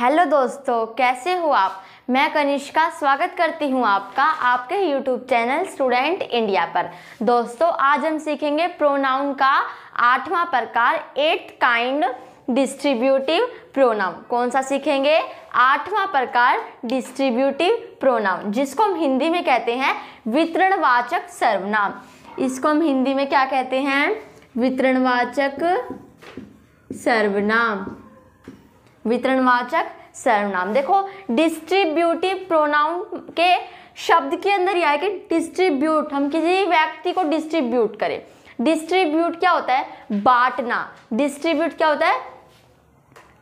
Hello दोस्तों, कैसे हो आप। मैं कनिष्का स्वागत करती हूँ आपका आपके यूट्यूब चैनल स्टूडेंट इंडिया पर। दोस्तों, आज हम सीखेंगे प्रोनाउन का 8वां प्रकार, 8th काइंड डिस्ट्रीब्यूटिव प्रोनाउन। कौन सा सीखेंगे? 8वां प्रकार डिस्ट्रीब्यूटिव प्रोनाउन, जिसको हम हिंदी में कहते हैं वितरणवाचक सर्वनाम। इसको हम हिंदी में क्या कहते हैं? वितरणवाचक सर्वनाम। वितरणवाचक सर्वनाम। देखो, डिस्ट्रीब्यूटिव प्रोनाउन के शब्द के अंदर यह है कि डिस्ट्रीब्यूट, हम किसी व्यक्ति को डिस्ट्रीब्यूट करें। डिस्ट्रीब्यूट क्या होता है? बांटना। डिस्ट्रीब्यूट क्या होता है?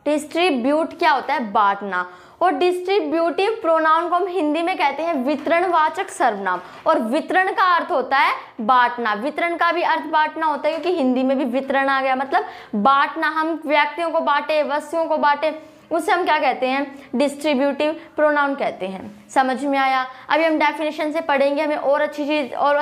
डिस्ट्रीब्यूट क्या होता है? बांटना। और डिस्ट्रीब्यूटिव प्रोनाउन को हम हिंदी में कहते हैं वितरणवाचक सर्वनाम। और वितरण का अर्थ होता है बांटना। वितरण का भी अर्थ बांटना होता है, क्योंकि हिंदी में भी वितरण आ गया, मतलब बांटना। हम व्यक्तियों को बांटे, वस्तुओं को बांटे, उसे हम क्या कहते हैं? डिस्ट्रीब्यूटिव प्रोनाउन कहते हैं। समझ में आया? अभी हम डेफिनेशन से पढ़ेंगे, हमें और अच्छी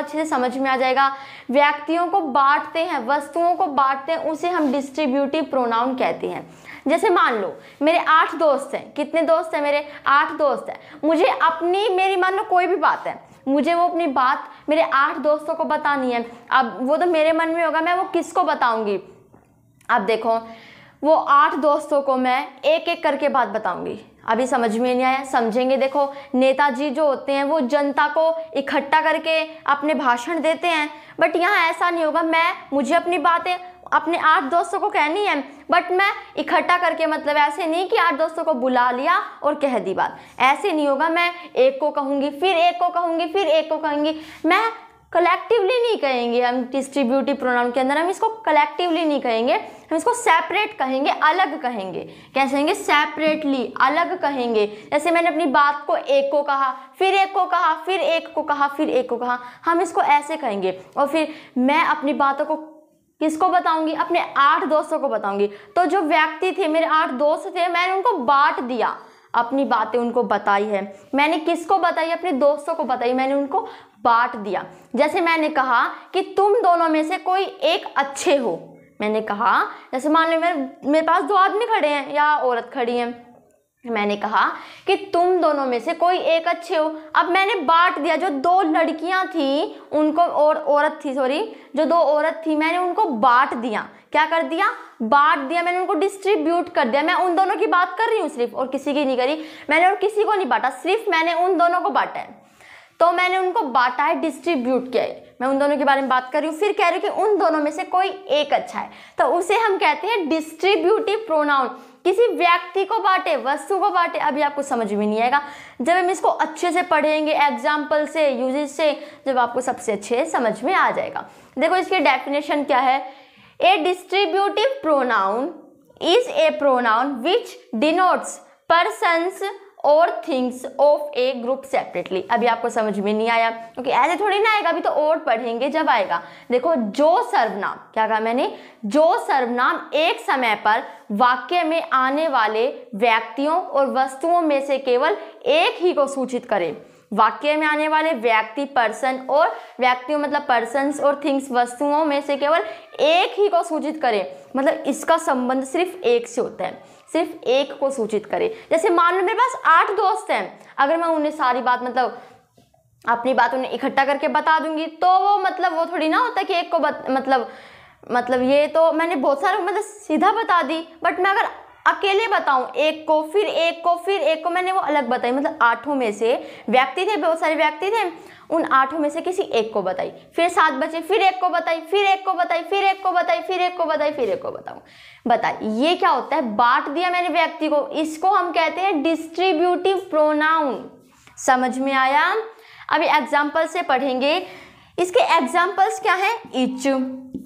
से समझ में आ जाएगा। व्यक्तियों को बांटते हैं, वस्तुओं को बांटते हैं, उसे हम डिस्ट्रीब्यूटिव प्रोनाउन कहते हैं। जैसे मान लो मेरे 8 दोस्त हैं। कितने दोस्त हैं मेरे? 8 दोस्त हैं। मुझे मेरी मान लो कोई भी बात है, मुझे वो अपनी बात मेरे 8 दोस्तों को बतानी है। अब वो तो मेरे मन में होगा, मैं वो किसको बताऊंगी? अब देखो, वो 8 दोस्तों को मैं एक एक करके बात बताऊंगी। अभी समझ में नहीं आया? समझेंगे। देखो, नेताजी जो होते हैं वो जनता को इकट्ठा करके अपने भाषण देते हैं, बट यहाँ ऐसा नहीं होगा। मुझे अपनी बातें अपने 8 दोस्तों को कहनी है, बट मैं इकट्ठा करके, मतलब ऐसे नहीं कि 8 दोस्तों को बुला लिया और कह दी बात। ऐसे नहीं होगा। मैं एक को कहूँगी, फिर एक को कहूँगी, फिर एक को कहूँगी। मैं कलेक्टिवली नहीं कहेंगे। हम डिस्ट्रीब्यूटिव प्रोनाउन के अंदर हम इसको कलेक्टिवली नहीं कहेंगे, हम इसको सेपरेट कहेंगे, अलग कहेंगे। कैसे कहेंगे? सेपरेटली, अलग कहेंगे। जैसे मैंने अपनी बात को एक को कहा, फिर एक को कहा, फिर एक को कहा, फिर एक को कहा, हम इसको ऐसे कहेंगे। और फिर मैं अपनी बातों को किसको बताऊंगी? अपने 8 दोस्तों को बताऊंगी। तो जो व्यक्ति थे, मेरे 8 दोस्त थे, मैंने उनको बांट दिया, अपनी बातें उनको बताई है। मैंने किसको बताई? अपने दोस्तों को बताई, मैंने उनको बांट दिया। जैसे मैंने कहा कि तुम दोनों में से कोई एक अच्छे हो। मैंने कहा, जैसे मान लो मेरे पास 2 आदमी खड़े हैं या औरत खड़ी है, मैंने कहा कि तुम दोनों में से कोई एक अच्छे हो। अब मैंने बांट दिया। जो 2 लड़कियां थी उनको, और औरत थी, सॉरी, जो 2 औरत थी, मैंने उनको बांट दिया। क्या कर दिया? बांट दिया। मैंने उनको डिस्ट्रीब्यूट कर दिया। मैं उन दोनों की बात कर रही हूँ सिर्फ, और किसी की नहीं करी। मैंने और किसी को नहीं बांटा, सिर्फ मैंने उन दोनों को बांटा है। तो मैंने उनको बांटा है, डिस्ट्रीब्यूट किया है। मैं उन दोनों के बारे में बात कर रही हूँ, फिर कह रही हूँ कि उन दोनों में से कोई एक अच्छा है, तो उसे हम कहते हैं डिस्ट्रीब्यूटिव प्रोनाउन। किसी व्यक्ति को बांटे, वस्तु को बांटे। अभी आपको समझ में नहीं आएगा, जब हम इसको अच्छे से पढ़ेंगे, एग्जाम्पल से, यूजेस से, जब आपको सबसे अच्छे समझ में आ जाएगा। देखो, इसकी डेफिनेशन क्या है? A distributive pronoun is a pronoun which denotes persons और things of a group separately. अभी आपको समझ में नहीं आया, क्योंकि ऐसे थोड़ी ना आएगा, अभी तो और पढ़ेंगे जब आएगा। देखो, जो सर्वनाम, क्या कहा मैंने? जो सर्वनाम एक समय पर वाक्य में आने वाले व्यक्तियों और वस्तुओं में से केवल एक ही को सूचित करे। वाक्य में आने वाले व्यक्ति, पर्सन, और व्यक्तियों मतलब पर्सन्स और थिंग्स, वस्तुओं में से केवल एक ही को सूचित करे। मतलब इसका संबंध सिर्फ एक से होता है, सिर्फ एक को सूचित करे। जैसे मान लो मेरे पास 8 दोस्त हैं, अगर मैं उन्हें सारी बात, मतलब अपनी बात उन्हें इकट्ठा करके बता दूंगी, तो वो मतलब वो थोड़ी ना होता कि एक को मतलब ये तो मैंने बहुत सारे मतलब सीधा बता दी। बट मैं अगर अकेले बताऊं, एक को, फिर एक को, फिर एक को, मैंने वो अलग बताई। मतलब 8 में से व्यक्ति थे, बहुत सारे व्यक्ति थे, उन 8 में से किसी एक को बताई, फिर 7 बचे, फिर एक को बताई, फिर एक को बताई, फिर एक को बताई, फिर एक को बताई, फिर एक को बताई। ये क्या होता है? बांट दिया मैंने व्यक्ति को। इसको हम कहते हैं डिस्ट्रीब्यूटिव प्रोनाउन। समझ में आया? अभी एग्जाम्पल से पढ़ेंगे। इसके एग्जाम्पल्स क्या है? Each,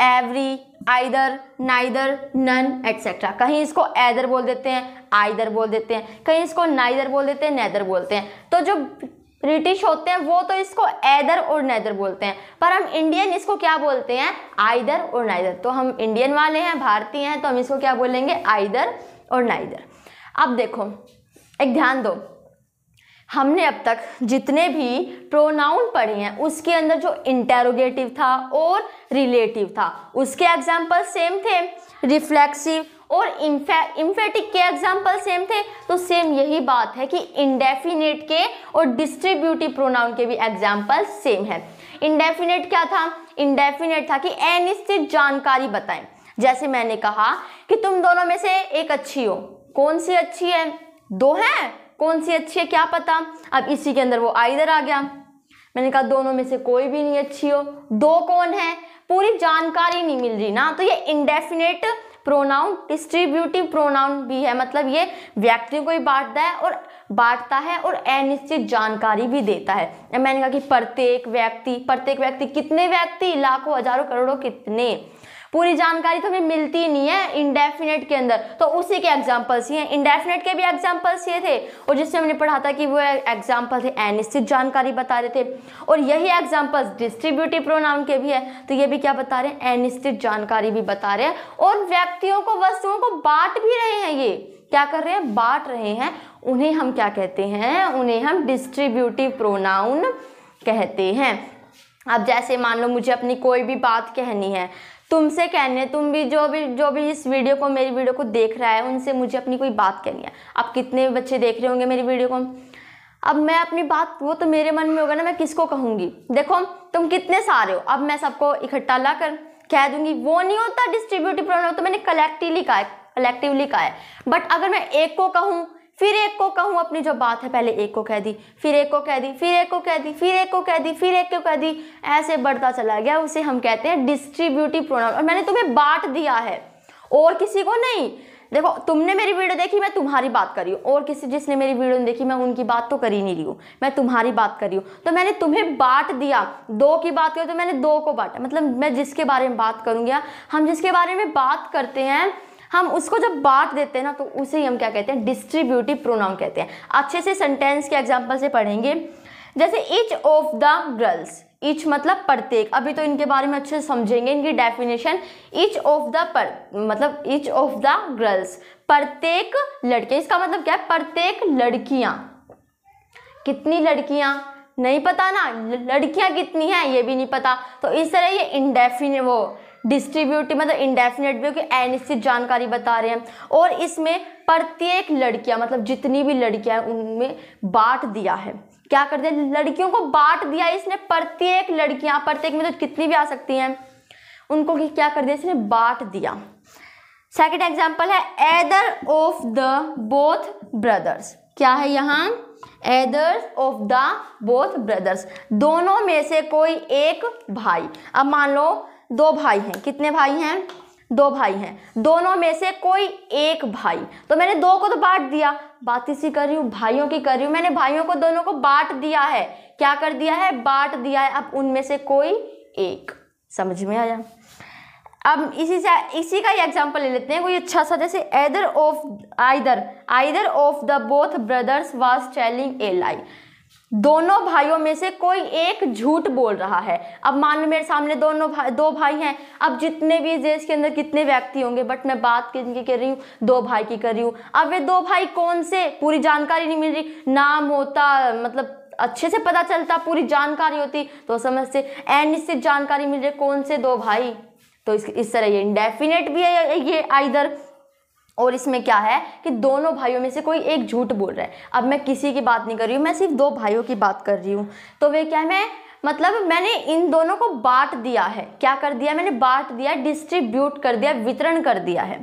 every, either, neither, none, etcetera. कहीं इसको एदर बोल देते हैं, आइदर बोल देते हैं, कहीं इसको नाइदर बोल देते हैं, नेदर बोलते हैं। तो जो ब्रिटिश होते हैं वो तो इसको एदर और नेदर बोलते हैं, पर हम इंडियन इसको क्या बोलते हैं? आइदर और नाइदर। तो हम इंडियन वाले हैं, भारतीय हैं, तो हम इसको क्या बोलेंगे? आइदर और नाइदर। अब देखो, एक ध्यान दो, हमने अब तक जितने भी प्रोनाउन पढ़े हैं उसके अंदर जो इंटेरोगेटिव था और रिलेटिव था, उसके एग्जाम्पल सेम थे, रिफ्लेक्सिव और इम्फेटिक के एग्जाम्पल सेम थे, तो सेम यही बात है कि इंडेफिनेट के और डिस्ट्रीब्यूटिव प्रोनाउन के भी एग्जाम्पल सेम है। इंडेफिनेट क्या था? इंडेफिनेट था कि अनिश्चित जानकारी बताएं। जैसे मैंने कहा कि तुम दोनों में से एक अच्छी हो, कौन सी अच्छी है? दो हैं, कौन सी अच्छी है क्या पता। अब इसी के अंदर वो आइदर आ गया, मैंने कहा दोनों में से कोई भी नहीं अच्छी हो, दो कौन है? पूरी जानकारी नहीं मिल रही ना, तो ये इंडेफिनेट प्रोनाउन डिस्ट्रीब्यूटिव प्रोनाउन भी है, मतलब ये व्यक्तियों को भी बांटता है और अनिश्चित जानकारी भी देता है। मैंने कहा कि प्रत्येक व्यक्ति, कितने व्यक्ति? लाखों, हजारों, करोड़ों, कितने? पूरी जानकारी तो हमें मिलती नहीं है इंडेफिनेट के अंदर, तो उसी के एग्जाम्पल्स ही हैं। इंडेफिनेट के भी एग्जाम्पल्स ये थे, और जिससे हमने पढ़ा था कि वो एग्जाम्पल थे अनिश्चित जानकारी बता रहे थे, और यही एग्जाम्पल्स डिस्ट्रीब्यूटिव प्रोनाउन के भी है, तो ये भी क्या बता रहे हैं? अनिश्चित जानकारी भी बता रहे हैं, और व्यक्तियों को, वस्तुओं को बांट भी रहे हैं। ये क्या कर रहे हैं? बांट रहे हैं। उन्हें हम क्या कहते हैं? उन्हें हम डिस्ट्रीब्यूटिव प्रोनाउन कहते हैं। अब जैसे मान लो मुझे अपनी कोई भी बात कहनी है, तुमसे कहने, तुम भी जो भी इस वीडियो को, मेरी वीडियो को देख रहा है, उनसे मुझे अपनी कोई बात कहनी है। अब कितने बच्चे देख रहे होंगे मेरी वीडियो को, अब मैं अपनी बात, वो तो मेरे मन में होगा ना, मैं किसको कहूँगी? देखो तुम कितने सारे हो, अब मैं सबको इकट्ठा ला कर कह दूंगी, वो नहीं होता डिस्ट्रीब्यूटिव प्रोनाउन, तो मैंने कलेक्टिवली कहा है। बट अगर मैं एक को कहूँ, फिर एक को कहूँ, अपनी जो बात है पहले एक को कह दी, फिर एक को कह दी, फिर एक को कह दी, फिर एक को कह दी, फिर एक को कह दी, ऐसे बढ़ता चला गया, उसे हम कहते हैं डिस्ट्रीब्यूटिव प्रोनाउन। और मैंने तुम्हें बांट दिया है, और किसी को नहीं। देखो तुमने मेरी वीडियो देखी, मैं तुम्हारी बात कर रही हूँ, और किसी जिसने मेरी वीडियो नहीं देखी, मैं उनकी बात तो कर ही नहीं रही हूँ, मैं तुम्हारी बात कर रही हूँ। तो मैंने तुम्हें बांट दिया, दो की बात करो तो मैंने दो को बांटा, मतलब मैं जिसके बारे में बात करूँगी, हम जिसके बारे में बात करते हैं, हम उसको जब बांट देते हैं ना, तो उसे ही हम क्या कहते हैं? डिस्ट्रीब्यूटिव प्रोनाउन कहते हैं। अच्छे से सेंटेंस के एग्जांपल से पढ़ेंगे, जैसे each of the girls, each मतलब प्रत्येक, अभी तो इनके बारे में अच्छे से समझेंगे, इनकी डेफिनेशन। ईच ऑफ द मतलब ईच ऑफ द गर्ल्स, प्रत्येक लड़के, इसका मतलब क्या है? प्रत्येक लड़कियां। कितनी लड़कियां? नहीं पता ना, लड़कियां कितनी हैं ये भी नहीं पता। तो इस तरह ये इंडेफिनिट, वो डिस्ट्रीब्यूटिव मतलब इंडेफिनेट भी, कि अनिश्चित जानकारी बता रहे हैं। और इसमें प्रत्येक लड़कियां मतलब जितनी भी लड़कियां हैं उनमें बांट दिया है। क्या कर दिया? लड़कियों को बांट दिया इसने, प्रत्येक लड़कियां, प्रत्येक में तो कितनी भी आ सकती हैं, उनको क्या कर दिया? इसने बांट दिया। सेकंड एग्जांपल है either of the both brothers. क्या है यहाँ? Either of the both brothers, दोनों में से कोई एक भाई। अब मान लो दो भाई हैं, कितने भाई हैं? दो भाई हैं, दोनों में से कोई एक भाई, तो मैंने दो को तो बांट दिया, बात इसी कर रही हूँ, भाइयों की कर रही हूँ, मैंने भाइयों को दोनों को बांट दिया है। क्या कर दिया है? बांट दिया है। अब उनमें से कोई एक, समझ में आया? अब इसी का ही एग्जांपल ले लेते हैं कोई अच्छा सा, जैसे either of the both brothers was telling a lie, दोनों भाइयों में से कोई एक झूठ बोल रहा है। अब मान लो मेरे सामने दो भाई हैं, अब जितने भी देश के अंदर कितने व्यक्ति होंगे, बट मैं बात किनकी कर रही हूँ? दो भाई की कर रही हूँ। अब वे दो भाई कौन से? पूरी जानकारी नहीं मिल रही, नाम होता मतलब अच्छे से पता चलता, पूरी जानकारी होती तो समझते, अनिश्चित जानकारी मिल रही, कौन से दो भाई? तो इस तरह ये इंडेफिनेट भी है ये आइदर, और इसमें क्या है कि दोनों भाइयों में से कोई एक झूठ बोल रहा है। अब मैं किसी की बात नहीं कर रही हूँ, मैं सिर्फ दो भाइयों की बात कर रही हूँ। तो वे क्या है? मैंने इन दोनों को बांट दिया है। क्या कर दिया? मैंने बांट दिया, डिस्ट्रीब्यूट कर दिया, वितरण कर दिया है।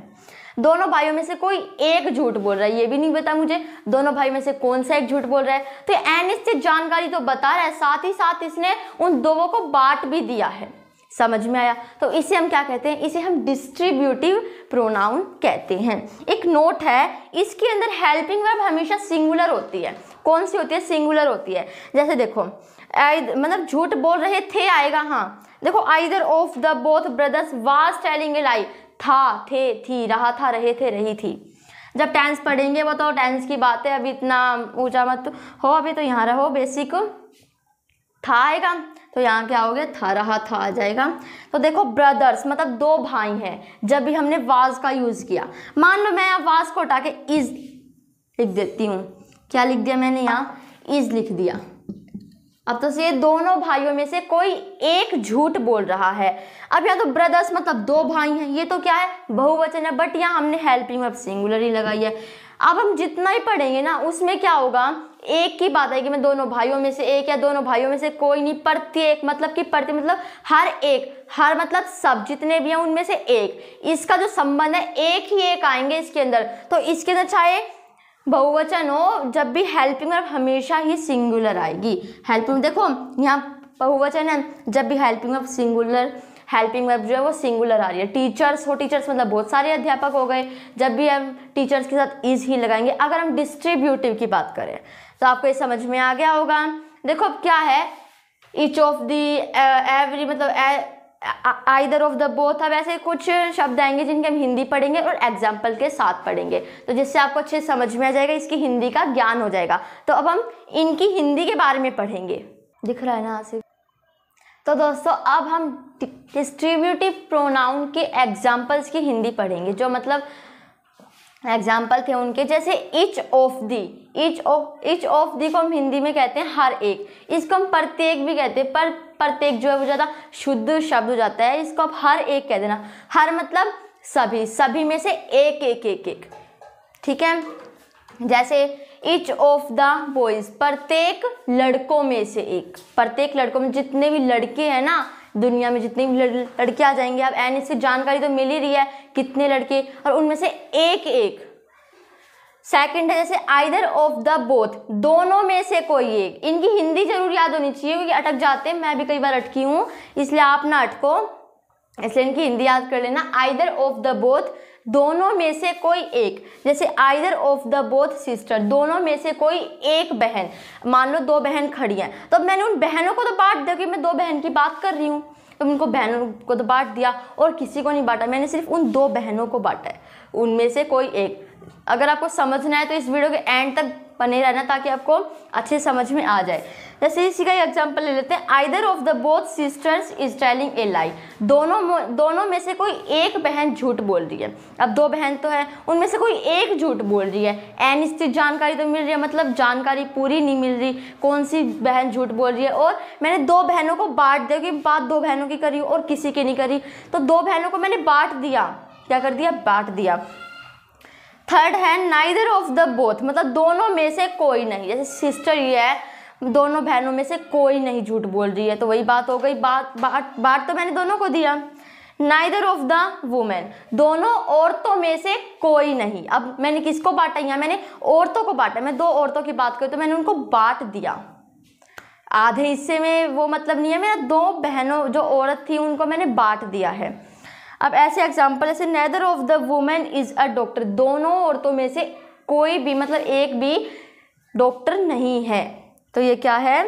दोनों भाइयों में से कोई एक झूठ बोल रहा है, ये भी नहीं पता मुझे दोनों भाई में से कौन सा एक झूठ बोल रहा है। तो अनिश्चित जानकारी तो बता रहा है, साथ ही साथ इसने उन दोनों को बांट भी दिया है। समझ में आया? तो इसे हम क्या कहते हैं? इसे हम डिस्ट्रीब्यूटिव प्रोनाउन कहते हैं। एक नोट है, इसके अंदर हेल्पिंग वर्ब हमेशा सिंगुलर होती है। कौन सी होती है? सिंगुलर होती है। जैसे देखो मतलब झूठ बोल रहे थे आएगा, हाँ देखो, either of the both brothers was telling a lie, था, थे, थी, रहा था, रहे थे, रही थी। जब टेंस पढ़ेंगे वो तो टेंस की बात है, अभी इतना ऊंचा मत हो, अभी तो यहाँ रहो, बेसिक था आएगा तो यहाँ क्या हो गया? था, रहा था आ जाएगा। तो देखो ब्रदर्स मतलब दो भाई हैं, जब भी हमने वाज का यूज़ किया, मान लो मैं वाज को हटा के इज लिख देती हूँ। क्या लिख दिया मैंने? यहाँ इज लिख दिया। अब तो ये दोनों भाइयों में से कोई एक झूठ बोल रहा है। अब यहाँ तो ब्रदर्स मतलब दो भाई हैं, ये तो क्या है, बहुवचन है, बट यहाँ हमने हेल्पिंग वर्ब सिंगुलर ही लगाई है। अब हम जितना ही पढ़ेंगे ना उसमें क्या होगा, एक की बात आएगी, मैं दोनों भाइयों में से एक या दोनों भाइयों में से कोई नहीं, प्रत्येक मतलब कि प्रति मतलब हर एक, हर मतलब सब जितने भी हैं उनमें से एक, इसका जो संबंध है एक ही एक आएंगे इसके अंदर। तो इसके अंदर चाहे बहुवचन हो, जब भी हेल्पिंग वर्ब हमेशा ही सिंगुलर आएगी। हेल्पिंग देखो यहाँ बहुवचन है, जब भी helping verb singular, helping verb जो है वो सिंगुलर आ रही है। टीचर्स हो, टीचर्स मतलब बहुत सारे अध्यापक हो गए, जब भी हम टीचर्स के साथ इज ही लगाएंगे। अगर हम डिस्ट्रीब्यूटिव की बात करें तो आपको ये समझ में आ गया होगा। देखो अब क्या है, ईच ऑफ दी, एवरी मतलब आइदर ऑफ द बोथ। अब ऐसे कुछ शब्द आएंगे जिनके हम हिंदी पढ़ेंगे और एग्जाम्पल के साथ पढ़ेंगे, तो जिससे आपको अच्छे समझ में आ जाएगा, इसकी हिंदी का ज्ञान हो जाएगा। तो अब हम इनकी हिंदी के बारे में पढ़ेंगे, दिख रहा है ना आसिफ। तो दोस्तों अब हम डिस्ट्रीब्यूटिव प्रोनाउन के एग्जाम्पल्स की हिंदी पढ़ेंगे, जो मतलब एग्जाम्पल थे उनके। जैसे each of the, each of the को हम हिंदी में कहते हैं हर एक, इसको हम प्रत्येक भी कहते हैं, पर प्रत्येक जो है वो ज़्यादा शुद्ध शब्द हो जाता है, इसको आप हर एक कह देना। हर मतलब सभी, सभी में से एक एक एक एक, ठीक है। जैसे इच ऑफ द बॉयज, प्रत्येक लड़कों में से एक, प्रत्येक लड़कों में, जितने भी लड़के हैं ना दुनिया में, जितने भी लड़के आ जाएंगे, अब एन इससे जानकारी तो मिल ही रही है कितने लड़के, और उनमें से एक एक। सेकंड है जैसे आइदर ऑफ द बोथ, दोनों में से कोई एक। इनकी हिंदी जरूर याद होनी चाहिए क्योंकि अटक जाते हैं, मैं भी कई बार अटकी हूँ, इसलिए आप ना अटको, इसलिए इनकी हिंदी याद कर लेना। आइदर ऑफ द बोथ, दोनों में से कोई एक। जैसे either of the both sister, दोनों में से कोई एक बहन। मान लो दो बहन खड़ी हैं, तो अब मैंने उन बहनों को तो बांट दिया कि मैं दो बहन की बात कर रही हूँ, तो उनको बहनों को तो बांट दिया और किसी को नहीं बांटा, मैंने सिर्फ उन दो बहनों को बांटा है, उनमें से कोई एक। अगर आपको समझना है तो इस वीडियो के एंड तक बने रहना ताकि आपको अच्छे समझ में आ जाए। जैसे इसी का एग्जांपल ले लेते हैं, either of the both sisters is telling a lie, दोनों में से कोई एक बहन झूठ बोल रही है। अब दो बहन तो है, उनमें से कोई एक झूठ बोल रही है। अनिश्चित जानकारी तो मिल रही है, मतलब जानकारी पूरी नहीं मिल रही कौन सी बहन झूठ बोल रही है। और मैंने दो बहनों को बांट दिया कि बात दो बहनों की करी और किसी की नहीं करी, तो दो बहनों को मैंने बांट दिया, क्या कर दिया, बांट दिया। थर्ड है नाइदर ऑफ द बोथ, मतलब दोनों में से कोई नहीं। जैसे सिस्टर ये है, दोनों बहनों में से कोई नहीं झूठ बोल रही है, तो वही बात हो गई, बात तो मैंने दोनों को दिया। नाइदर ऑफ द वुमेन, दोनों औरतों में से कोई नहीं। अब मैंने किसको बांटा, यहाँ मैंने औरतों को बांटा, मैं दो औरतों की बात करूँ तो मैंने उनको बांट दिया। आधे हिस्से में वो मतलब नहीं है, मेरा दो बहनों जो औरत थी उनको मैंने बांट दिया है। अब ऐसे एग्जाम्पल जैसे neither of the women is a doctor, दोनों औरतों में से कोई भी मतलब एक भी डॉक्टर नहीं है, तो ये क्या है,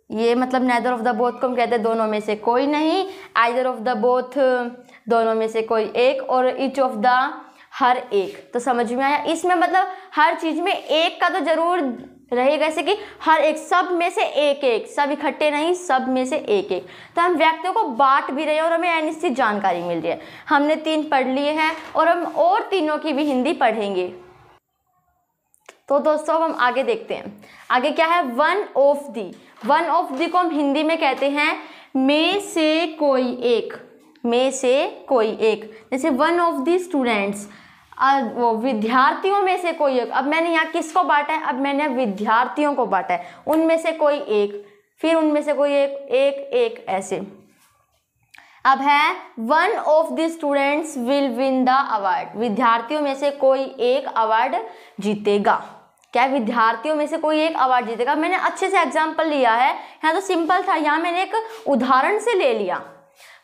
ये मतलब नेदर ऑफ द बोथ को हम कहते हैं दोनों में से कोई नहीं, आइदर ऑफ द बोथ दोनों में से कोई एक, और ईच ऑफ द हर एक। तो समझ में आया, इसमें मतलब हर चीज में एक का तो जरूर रहेगा, जैसे कि हर एक, सब में से एक एक, सब इकट्ठे नहीं, सब में से एक एक। तो हम व्यक्तियों को बांट भी रहे हैं और हमें अनिश्चित जानकारी मिल रही है। हमने 3 पढ़ लिए हैं और हम और तीनों की भी हिंदी पढ़ेंगे। तो दोस्तों अब हम आगे देखते हैं, आगे क्या है, one of the. One of the को हम हिंदी में कहते हैं में से कोई एक, में से कोई एक। जैसे वन ऑफ दी स्टूडेंट्स, वो विद्यार्थियों में से कोई एक। अब मैंने यहाँ किसको बांटा है, अब मैंने विद्यार्थियों को बांटा है, उनमें से कोई एक, फिर उनमें से कोई एक, एक एक ऐसे। अब है one of the students will win the award, विद्यार्थियों में से कोई एक अवार्ड जीतेगा। क्या विद्यार्थियों में से कोई एक अवार्ड जीतेगा। मैंने अच्छे से एग्जाम्पल लिया है, यहाँ तो सिंपल था, यहाँ मैंने एक उदाहरण से ले लिया।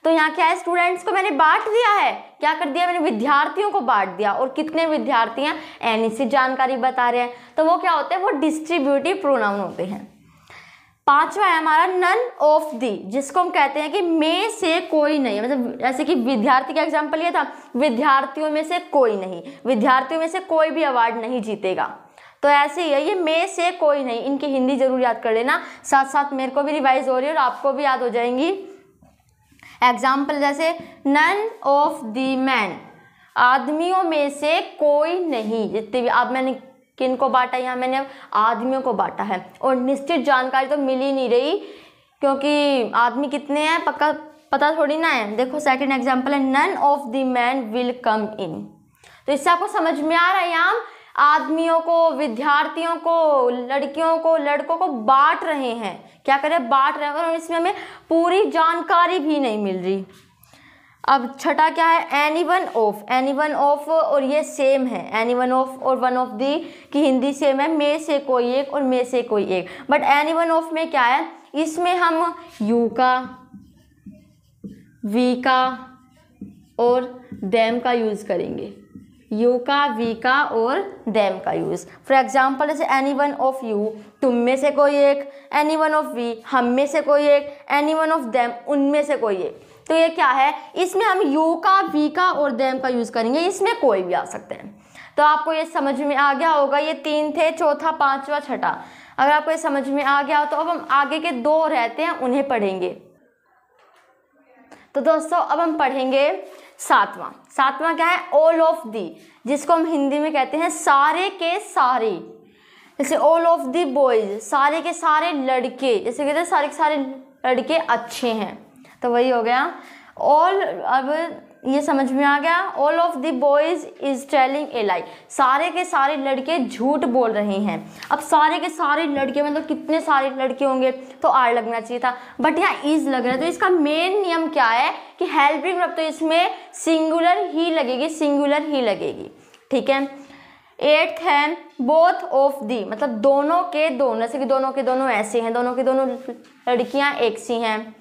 तो यहाँ क्या है, स्टूडेंट्स को मैंने बांट दिया है, क्या कर दिया मैंने, विद्यार्थियों को बांट दिया। और कितने विद्यार्थी हैं, अनिश्चित जानकारी बता रहे हैं, तो वो क्या होते हैं, वो डिस्ट्रीब्यूटिव प्रोनाउन होते हैं। पांचवा है हमारा नन ऑफ दी, जिसको हम कहते हैं कि में से कोई नहीं, मतलब जैसे कि विद्यार्थी का एग्जाम्पल ये था, विद्यार्थियों में से कोई नहीं, विद्यार्थियों में से कोई भी अवार्ड नहीं जीतेगा। तो ऐसे ही है, ये में से कोई नहीं, इनकी हिंदी जरूर याद कर लेना, साथ साथ मेरे को भी रिवाइज हो रही है और आपको भी याद हो जाएंगी। एग्जाम्पल जैसे नन ऑफ दी मैन, आदमियों में से कोई नहीं, जितने भी। अब मैंने किन को बांटा, यहाँ मैंने अब आदमियों को बांटा है और निश्चित जानकारी तो मिल ही नहीं रही क्योंकि आदमी कितने हैं पक्का पता थोड़ी ना है। देखो सेकंड एग्जांपल है none of the man will come in. तो इससे आपको समझ में आ रहा है यहाँ आदमियों को, विद्यार्थियों को, लड़कियों को, लड़कों को बांट रहे हैं। क्या करें, बांट रहे हैं, और इसमें हमें पूरी जानकारी भी नहीं मिल रही। अब छठा क्या है, any one of. Any one of और ये सेम है, एनी वन ऑफ और वन ऑफ दी की हिंदी सेम है, में से कोई एक और में से कोई एक। बट एनी वन ऑफ में क्या है, इसमें हम यू का, वी का और देम का यूज़ करेंगे। यू का, वी का और देम का यूज़। फॉर एग्जाम्पल जैसे एनी वन ऑफ यू, तुम में से कोई एक, एनी वन ऑफ वी, हम में से कोई एक, एनी वन ऑफ देम, उनमें से कोई एक। तो ये क्या है, इसमें हम यू का, वी का और देम का यूज़ करेंगे, इसमें कोई भी आ सकते हैं। तो आपको ये समझ में आ गया होगा, ये 3 थे, चौथा, पांचवा, छठा। अगर आपको ये समझ में आ गया हो तो अब हम आगे के 2 रहते हैं उन्हें पढ़ेंगे। तो दोस्तों अब हम पढ़ेंगे सातवां क्या है, ऑल ऑफ दी, जिसको हम हिंदी में कहते हैं सारे के सारे। जैसे ऑल ऑफ दी बॉयज, सारे के सारे लड़के, जैसे कहते हैं सारे के सारे लड़के अच्छे हैं, तो वही हो गया ऑल। अब ये समझ में आ गया, all of the boys is telling a lie, सारे के सारे लड़के झूठ बोल रहे हैं। अब सारे के सारे लड़के मतलब कितने सारे लड़के होंगे, तो आर लगना चाहिए था, बट यहाँ इज लग रहा है। तो इसका मेन नियम क्या है कि हेल्पिंग वर्ब तो इसमें सिंगुलर ही लगेगी, सिंगुलर ही लगेगी, ठीक है। 8th है बोथ ऑफ दी, मतलब दोनों के दोनों, जैसे कि दोनों के दोनों ऐसे हैं, दोनों की दोनों लड़कियां एक सी हैं।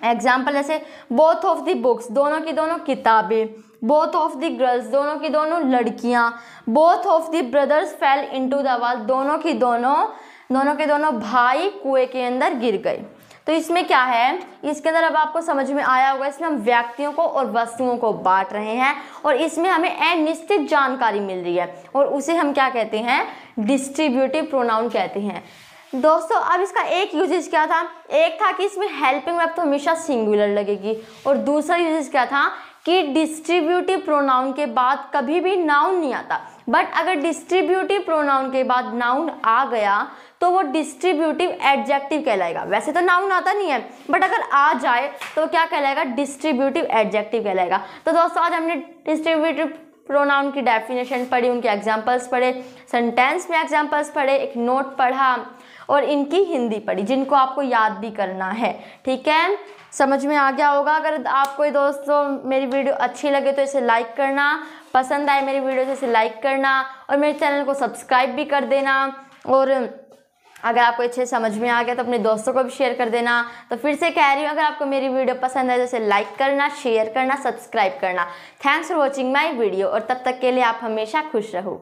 एग्जाम्पल जैसे बोथ ऑफ द बुक्स, दोनों की दोनों किताबें। बोथ ऑफ द गर्ल्स, दोनों की दोनों लड़कियां। Both of the brothers fail into the well, दोनों के दोनों भाई कुएं के अंदर गिर गए। तो इसमें क्या है, इसके अंदर अब आपको समझ में आया होगा, इसमें हम व्यक्तियों को और वस्तुओं को बांट रहे हैं और इसमें हमें अनिश्चित जानकारी मिल रही है और उसे हम क्या कहते हैं, डिस्ट्रीब्यूटिव प्रोनाउन कहते हैं। दोस्तों अब इसका एक यूजेस क्या था, एक था कि इसमें हेल्पिंग वर्ब तो हमेशा सिंगुलर लगेगी, और दूसरा यूजेस क्या था कि डिस्ट्रीब्यूटिव प्रोनाउन के बाद कभी भी नाउन नहीं आता। बट अगर डिस्ट्रीब्यूटिव प्रोनाउन के बाद नाउन आ गया तो वो डिस्ट्रीब्यूटिव एडजेक्टिव कहलाएगा। वैसे तो नाउन आता नहीं है, बट अगर आ जाए तो क्या कहलाएगा, डिस्ट्रीब्यूटिव एडजेक्टिव कहलाएगा। तो दोस्तों आज हमने डिस्ट्रीब्यूटिव प्रोनाउन की डेफिनेशन पढ़ी, उनके एग्जाम्पल्स पढ़े, सेंटेंस में एग्जाम्पल्स पढ़े, एक नोट पढ़ा और इनकी हिंदी पढ़ी, जिनको आपको याद भी करना है, ठीक है। समझ में आ गया होगा। अगर आपको दोस्तों मेरी वीडियो अच्छी लगे तो इसे लाइक करना, पसंद आए मेरी वीडियो तो इसे लाइक करना और मेरे चैनल को सब्सक्राइब भी कर देना। और अगर आपको अच्छे समझ में आ गया तो अपने दोस्तों को भी शेयर कर देना। तो फिर से कह रही हूँ, अगर आपको मेरी वीडियो पसंद आए तो इसे लाइक करना, शेयर करना, सब्सक्राइब करना। Thanks for watching my video, और तब तक के लिए आप हमेशा खुश रहो।